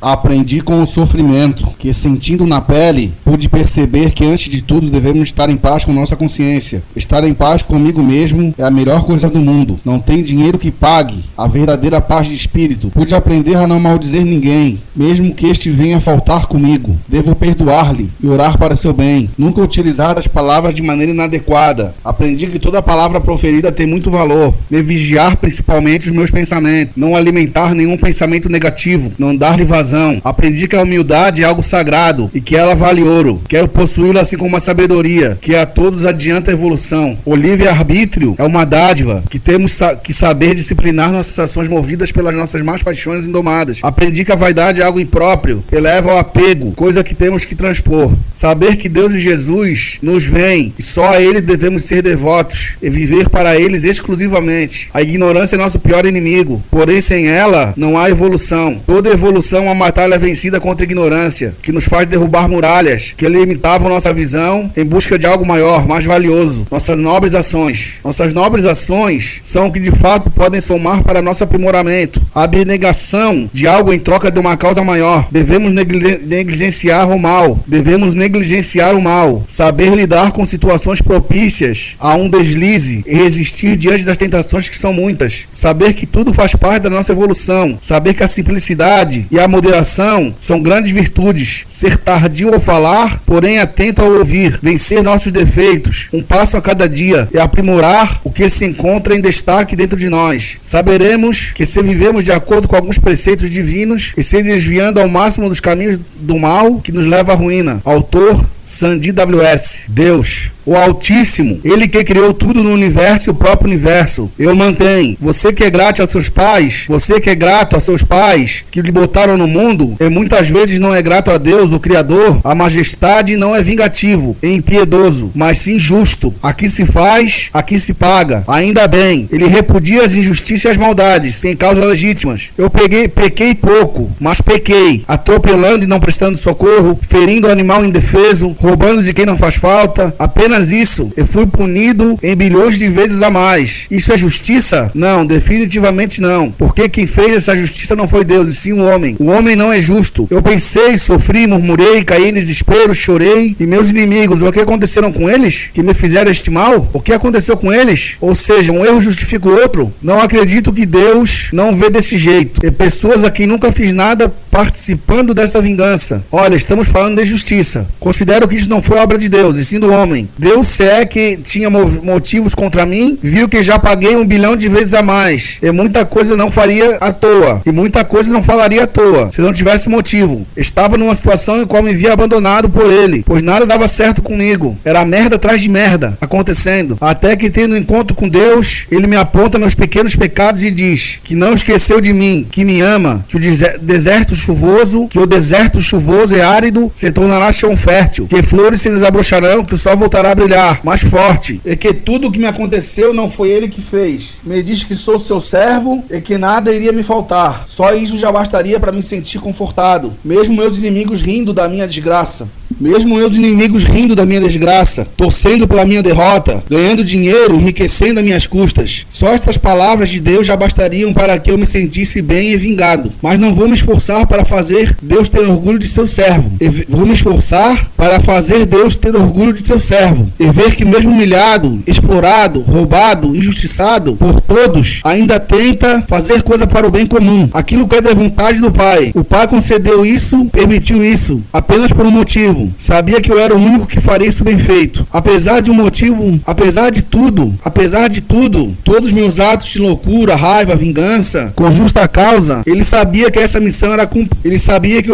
Aprendi com o sofrimento, que sentindo na pele, pude perceber que antes de tudo devemos estar em paz com nossa consciência. Estar em paz comigo mesmo é a melhor coisa do mundo. Não tem dinheiro que pague a verdadeira paz de espírito. Pude aprender a não maldizer ninguém, mesmo que este venha faltar comigo. Devo perdoar-lhe e orar para seu bem. Nunca utilizar as palavras de maneira inadequada. Aprendi que toda palavra proferida tem muito valor. Me vigiar principalmente os meus pensamentos. Não alimentar nenhum pensamento negativo. Não dar-lhe vazão. Aprendi que a humildade é algo sagrado e que ela vale ouro. Quero possuí-la assim como a sabedoria, que a todos adianta a evolução. O livre-arbítrio é uma dádiva, que temos que saber disciplinar nossas ações movidas pelas nossas más paixões indomadas. Aprendi que a vaidade é algo impróprio, eleva ao apego, coisa que temos que transpor. Saber que Deus e Jesus nos veem e só a Ele devemos ser devotos e viver para eles exclusivamente. A ignorância é nosso pior inimigo, porém sem ela não há evolução. Toda evolução é uma batalha vencida contra a ignorância, que nos faz derrubar muralhas, que limitavam nossa visão em busca de algo maior, mais valioso. Nossas nobres ações são o que de fato podem somar para nosso aprimoramento. A abnegação de algo em troca de uma causa maior. Devemos negligenciar o mal. Saber lidar com situações propícias a um deslize e resistir diante das tentações que são muitas. Saber que tudo faz parte da nossa evolução. Saber que a simplicidade e a moderação são grandes virtudes. Ser tardio ao falar, porém atento ao ouvir. Vencer nossos defeitos, um passo a cada dia, e aprimorar o que se encontra em destaque dentro de nós. Saberemos que se vivemos de acordo com alguns preceitos divinos e se desviando ao máximo dos caminhos do mal que nos leva à ruína. Autor Sandy W.S. Deus, o Altíssimo, Ele que criou tudo no universo e o próprio universo. Eu mantenho, você que é grato aos seus pais, que lhe botaram no mundo, e muitas vezes não é grato a Deus, o Criador, a majestade não é vingativo e impiedoso, mas sim justo. Aqui se faz, aqui se paga. Ainda bem, Ele repudia as injustiças e as maldades, sem causas legítimas. Eu pequei pouco, mas pequei, atropelando e não prestando socorro, ferindo o animal indefeso, roubando de quem não faz falta. Apenas isso, eu fui punido em bilhões de vezes a mais. Isso é justiça? Não, definitivamente não. Porque quem fez essa justiça não foi Deus, e sim o homem. O homem não é justo. Eu pensei, sofri, murmurei, caí em desespero, chorei. E meus inimigos, o que aconteceram com eles? Que me fizeram este mal? O que aconteceu com eles? Ou seja, um erro justifica o outro? Não acredito que Deus não vê desse jeito. E pessoas a quem nunca fiz nada participando dessa vingança. Olha, estamos falando de justiça. Considero que isso não foi obra de Deus, e sim do homem. Deus, se é que tinha motivos contra mim, viu que já paguei 1 bilhão de vezes a mais. E muita coisa não faria à toa. E muita coisa não falaria à toa, se não tivesse motivo. Estava numa situação em qual me via abandonado por ele, pois nada dava certo comigo. Era merda atrás de merda acontecendo. Até que, tendo um encontro com Deus, Ele me aponta meus pequenos pecados e diz que não esqueceu de mim, que me ama, que o deserto chuvoso e árido se tornará chão fértil, que flores se desabrocharão, que o sol voltará a brilhar mais forte, e que tudo o que me aconteceu não foi Ele que fez. Me diz que sou seu servo e que nada iria me faltar. Só isso já bastaria para me sentir confortado, mesmo meus inimigos rindo da minha desgraça. Torcendo pela minha derrota, ganhando dinheiro, enriquecendo as minhas custas. Só estas palavras de Deus já bastariam para que eu me sentisse bem e vingado. Mas não vou me esforçar para fazer Deus ter orgulho de seu servo. E ver que mesmo humilhado, explorado, roubado, injustiçado por todos, ainda tenta fazer coisa para o bem comum. Aquilo que é da vontade do Pai. O Pai concedeu isso, permitiu isso, apenas por um motivo. Sabia que eu era o único que faria isso bem feito. Apesar de tudo, todos meus atos de loucura, raiva, vingança, com justa causa, Ele sabia que eu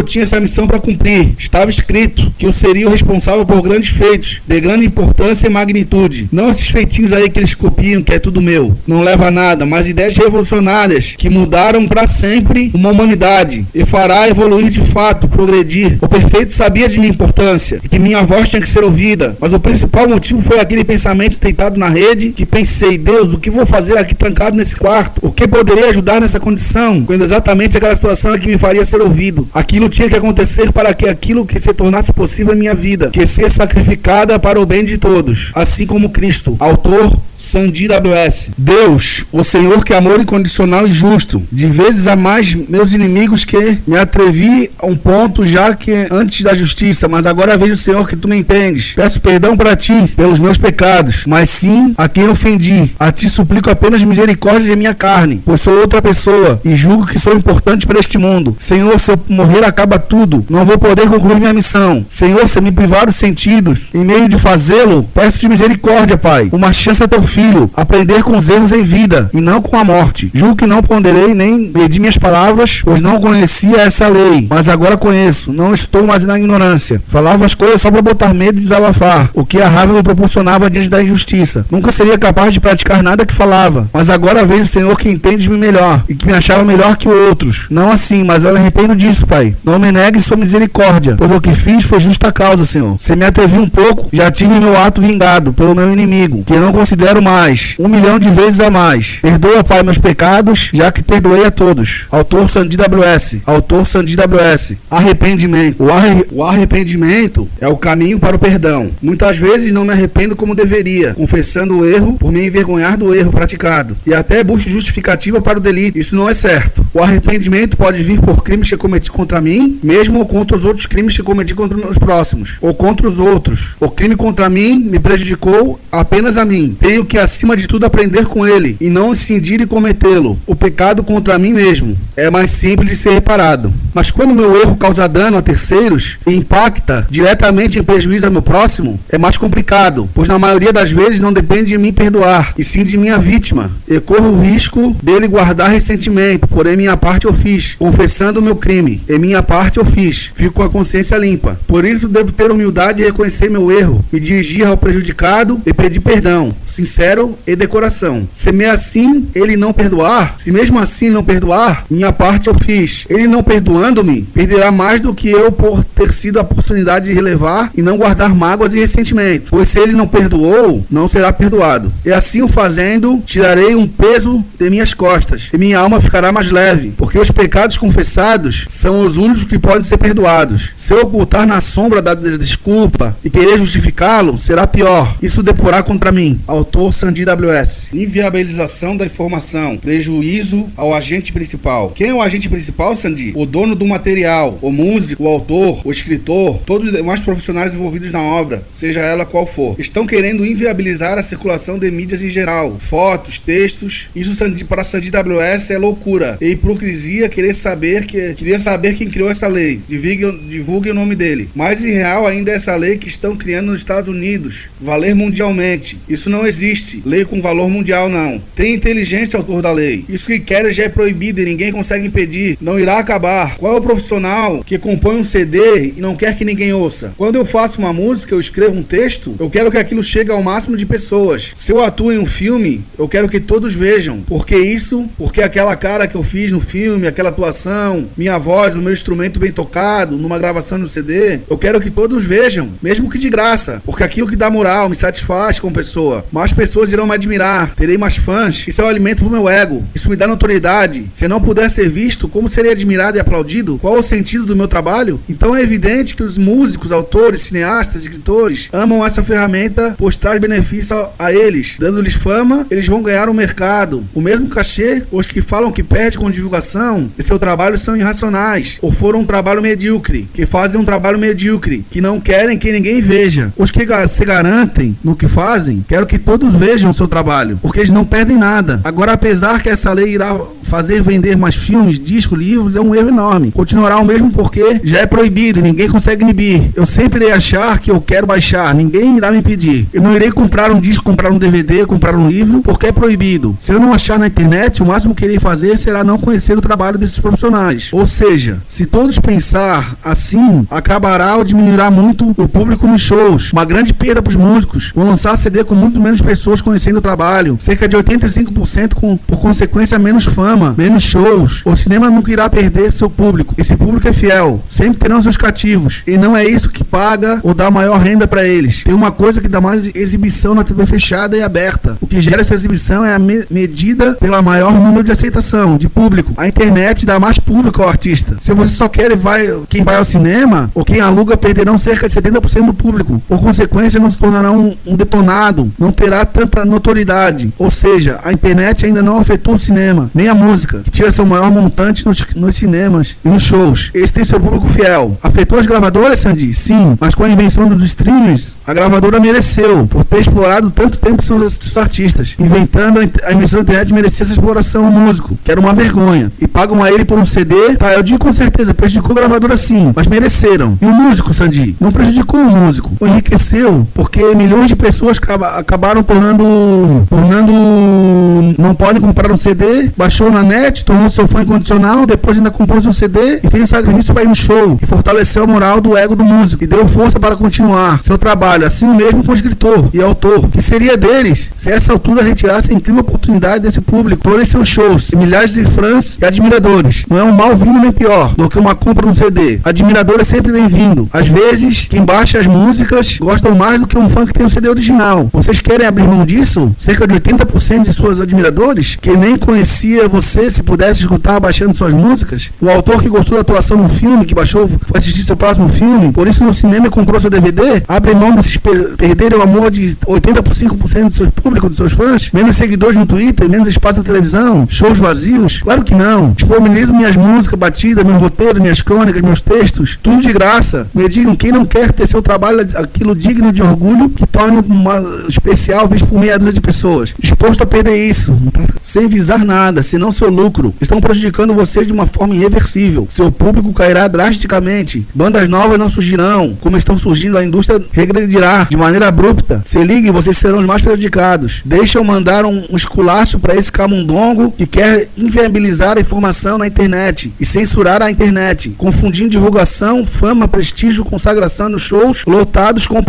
tinha essa missão para cumprir. Estava escrito que eu seria o responsável por grandes feitos, de grande importância e magnitude. Não esses feitinhos aí que eles copiam, que é tudo meu. Não leva a nada, mas ideias revolucionárias que mudaram para sempre uma humanidade e fará evoluir de fato, progredir. O perfeito sabia de minha importância importância e que minha voz tinha que ser ouvida, mas o principal motivo foi aquele pensamento deitado na rede que pensei: Deus, o que vou fazer aqui trancado nesse quarto? O que poderia ajudar nessa condição? Quando exatamente aquela situação é que me faria ser ouvido. Aquilo tinha que acontecer para que aquilo que se tornasse possível em minha vida, que ser sacrificada para o bem de todos, assim como Cristo. Autor Sandy W.S. Deus, o Senhor, que é amor incondicional e justo, de vezes a mais meus inimigos, que me atrevi a um ponto já que antes da justiça, mas agora vejo, Senhor, que tu me entendes. Peço perdão para ti pelos meus pecados, mas sim a quem ofendi. A ti suplico apenas misericórdia de minha carne, pois sou outra pessoa e julgo que sou importante para este mundo. Senhor, se eu morrer acaba tudo, não vou poder concluir minha missão. Senhor, se me privar os sentidos, em meio de fazê-lo, peço-te misericórdia, Pai. Uma chance a teu filho, aprender com os erros em vida e não com a morte. Julgo que não ponderei nem medi minhas palavras, pois não conhecia essa lei, mas agora conheço, não estou mais na ignorância. Falava as coisas só para botar medo e desabafar, o que a raiva me proporcionava diante da injustiça. Nunca seria capaz de praticar nada que falava, mas agora vejo, Senhor, que entendes-me melhor e que me achava melhor que outros. Não assim, mas eu me arrependo disso, Pai. Não me negues sua misericórdia, pois o que fiz foi justa causa, Senhor. Se me atrevi um pouco, já tive meu ato vingado pelo meu inimigo, que eu não considero mais, 1.000.000 de vezes a mais. Perdoa, Pai, meus pecados, já que perdoei a todos. Autor Sandy W.S. Autor Sandy W.S. Arrependimento. O arrependimento é o caminho para o perdão. Muitas vezes não me arrependo como deveria, confessando o erro por me envergonhar do erro praticado, e até busco justificativa para o delito. Isso não é certo. O arrependimento pode vir por crimes que cometi contra mim, mesmo ou contra os outros crimes que cometi contra os próximos, ou contra os outros. O crime contra mim me prejudicou apenas a mim. Tenho que, acima de tudo, aprender com ele, e não incidir e cometê-lo. O pecado contra mim mesmo é mais simples de ser reparado. Mas quando meu erro causa dano a terceiros e impacta diretamente em prejuízo ao meu próximo, é mais complicado, pois na maioria das vezes não depende de mim perdoar, e sim de minha vítima. Eu corro o risco dele guardar ressentimento, porém minha parte eu fiz, confessando o meu crime. Em minha parte eu fiz, fico com a consciência limpa. Por isso devo ter humildade e reconhecer meu erro, me dirigir ao prejudicado e pedir perdão, sincero e de coração. Se me assim ele não perdoar, se mesmo assim não perdoar, minha parte eu fiz. Ele não perdoando-me, perderá mais do que eu por ter sido a oportunidade de relevar e não guardar mágoas e ressentimento. Pois se ele não perdoou, não será perdoado. E assim o fazendo, tirarei um peso de minhas costas, e minha alma ficará mais leve, porque os pecados confessados são os únicos que podem ser perdoados. Se eu ocultar na sombra da desculpa e querer justificá-lo, será pior. Isso deporá contra mim. Autor Sandy W.S. Inviabilização da informação, prejuízo ao agente principal. Quem é o agente principal, Sandy? O dono do material, o músico, o autor, o escritor, todos os demais profissionais envolvidos na obra, seja ela qual for, estão querendo inviabilizar a circulação de mídias em geral, fotos, textos. Isso para Sandy W.S. é loucura e hipocrisia queria saber quem criou essa lei. Divulgue o nome dele. Mais irreal ainda é essa lei que estão criando nos Estados Unidos, valer mundialmente. Isso não existe. Lei com valor mundial não. Tem inteligência, autor da lei. Isso que quer já é proibido e ninguém consegue impedir. Não irá acabar. Qual é o profissional que compõe um CD e não quer que ninguém ouça? Quando eu faço uma música, eu escrevo um texto, eu quero que aquilo chegue ao máximo de pessoas. Se eu atuo em um filme, eu quero que todos vejam. Porque aquela cara que eu fiz no filme, aquela atuação, minha voz, o meu instrumento bem tocado, numa gravação no CD, eu quero que todos vejam, mesmo que de graça, porque aquilo que dá moral, me satisfaz como pessoa. Mais pessoas irão me admirar, terei mais fãs, isso é um alimento pro meu ego, isso me dá notoriedade. Se não puder ser visto, como serei admirado e aplaudido? Qual o sentido do meu trabalho? Então é evidente que os músicos, autores, cineastas, escritores amam essa ferramenta, pois traz benefício a eles, dando-lhes fama, eles vão ganhar um mercado, o mesmo cachê. Os que falam que perde com divulgação e seu trabalho são irracionais, ou foram um trabalho medíocre, que fazem um trabalho medíocre, que não querem que ninguém veja. Os que se garantem no que fazem, quero que todos vejam o seu trabalho, porque eles não perdem nada. Agora, apesar que essa lei irá fazer vender mais filmes, discos, livros, é um erro enorme. Continuará o mesmo porque já é proibido e ninguém consegue inibir. Eu sempre irei achar que eu quero baixar, ninguém irá me impedir. Eu não irei comprar um disco, comprar um DVD, comprar um livro, porque é proibido. Se eu não achar na internet, o máximo que irei fazer será não conhecer o trabalho desses profissionais. Ou seja, se todos pensar assim, acabará ou diminuirá muito o público nos shows. Uma grande perda para os músicos. Vão lançar CD com muito menos pessoas conhecendo o trabalho. Cerca de 85% por consequência menos fãs. fama, menos shows. O cinema nunca irá perder seu público. Esse público é fiel, sempre terão seus cativos. E não é isso que paga ou dá maior renda para eles. Tem uma coisa que dá mais exibição na TV fechada e aberta. O que gera essa exibição é a medida pela maior número de aceitação, de público. A internet dá mais público ao artista. Se você só quer quem vai ao cinema ou quem aluga perderão cerca de 70% do público. Por consequência, não se tornará um detonado, não terá tanta notoriedade. Ou seja, a internet ainda não afetou o cinema, nem a música, que tira seu maior montante nos cinemas e nos shows. Esse tem seu público fiel. Afetou as gravadoras, Sandy? Sim, mas com a invenção dos streamers, a gravadora mereceu, por ter explorado tanto tempo seus artistas. Inventando a invenção da internet, merecia essa exploração ao músico, que era uma vergonha. E pagam a ele por um CD, tá, eu digo com certeza, prejudicou a gravadora sim, mas mereceram. E o músico, Sandy? Não prejudicou o músico, o enriqueceu, porque milhões de pessoas acabaram tornando não podem comprar um CD, baixou na net, tornou seu fã incondicional, depois ainda comprou seu CD e fez um sacrifício para ir no show, e fortaleceu a moral do ego do músico, e deu força para continuar seu trabalho, assim mesmo com o escritor e autor. Que seria deles se a essa altura retirasse a incrível oportunidade desse público, todos seus shows, e milhares de fãs e admiradores. Não é um mal vindo nem pior do que uma compra no CD. Admirador é sempre bem-vindo. Às vezes, quem baixa as músicas gostam mais do que um fã que tem o CD original. Vocês querem abrir mão disso? Cerca de 80% de seus admiradores, que nem conhecia você, se pudesse escutar baixando suas músicas. O autor que gostou da atuação no filme, que baixou, foi assistir seu próximo filme, por isso no cinema comprou seu DVD, abre mão desses perderem o amor de 85% do seu público, dos seus fãs, menos seguidores no Twitter, menos espaço na televisão, shows vazios? Claro que não. Disponibilizo minhas músicas batidas, meu roteiro, minhas crônicas, meus textos, tudo de graça. Me digam quem não quer ter seu trabalho aquilo digno de orgulho, que torne uma especial vez por meia dúzia de pessoas. Disposto a perder isso, sem visar nada, senão seu lucro. Estão prejudicando vocês de uma forma irreversível. Seu público cairá drasticamente. Bandas novas não surgirão, como estão surgindo, a indústria regredirá de maneira abrupta. Se liguem, vocês serão os mais prejudicados. Deixa eu mandar um esculacho para esse camundongo que quer inviabilizar a informação na internet e censurar a internet, confundindo divulgação, fama, prestígio, consagração nos shows lotados com